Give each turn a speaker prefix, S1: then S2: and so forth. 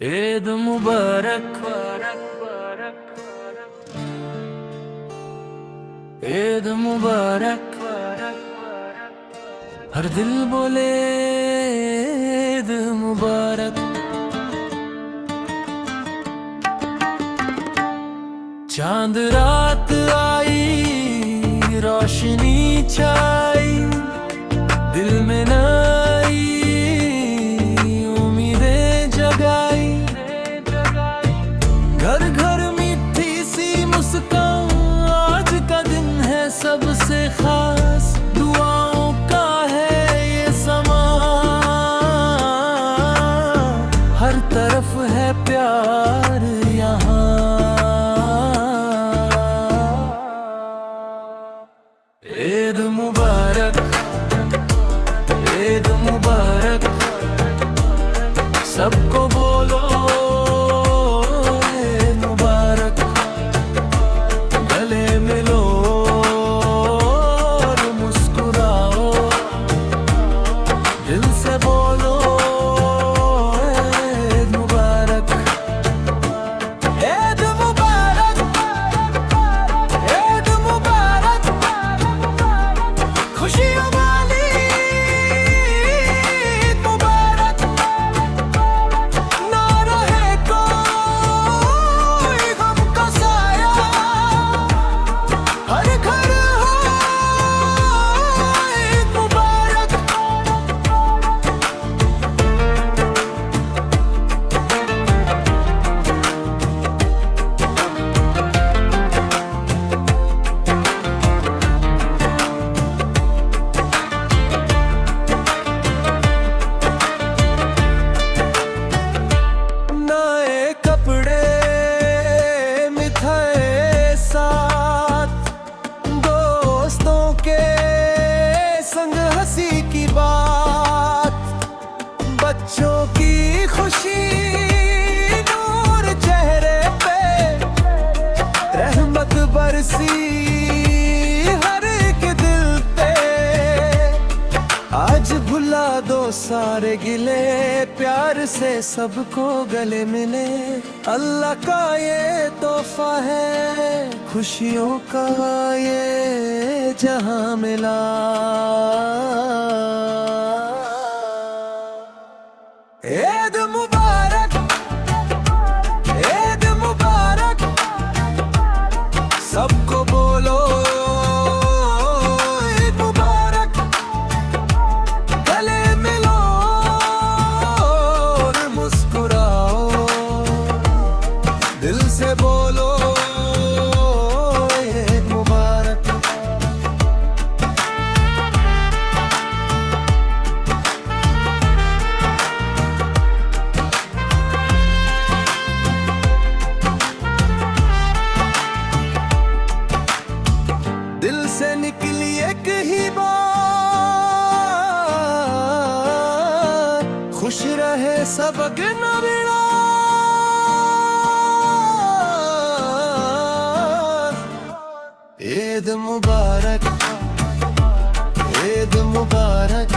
S1: ईद मुबारक, ईद मुबारक। हर दिल बोले ईद मुबारक। चांद रात आई, रोशनी छाई, दिल में नई उम्मीदें जगाई। घर घर मीठी सी मुस्कान, आज का दिन है सबसे खास। दुआओं का है ये समा, हर तरफ है प्यार यहाँ। ईद मुबारक, ईद मुबारक। सबको बोलो ईद मुबारक। गले मिलो और मुस्कुराओ, दिल से बोलो ईद मुबारक। ईद मुबारक, ईद मुबारक। खुशियों वाली ईद मुबारक। ना रहे कोई गम का साया, हर घर हो ईद मुबारक। नए कपड़े मिठाई साथ, दोस्तों के संग हंसी की बात। बच्चों की खुशी नूर चेहरे पे, रहमत बरसी हर एक दिल पे। आज भुला दो सारे गिले, प्यार से सबको गले मिले। अल्लाह का ये तोहफा है, खुशियों का ये जहां मिला। ईद मुबारक, ईद मुबारक। सबको बोलो ईद मुबारक। गले मिलो और मुस्कुराओ, दिल से बोलो ईद मुबारक। दिल से निकली एक ही बात, खुश रहे सब अगनबिड़ा। ईद मुबारक, ईद मुबारक।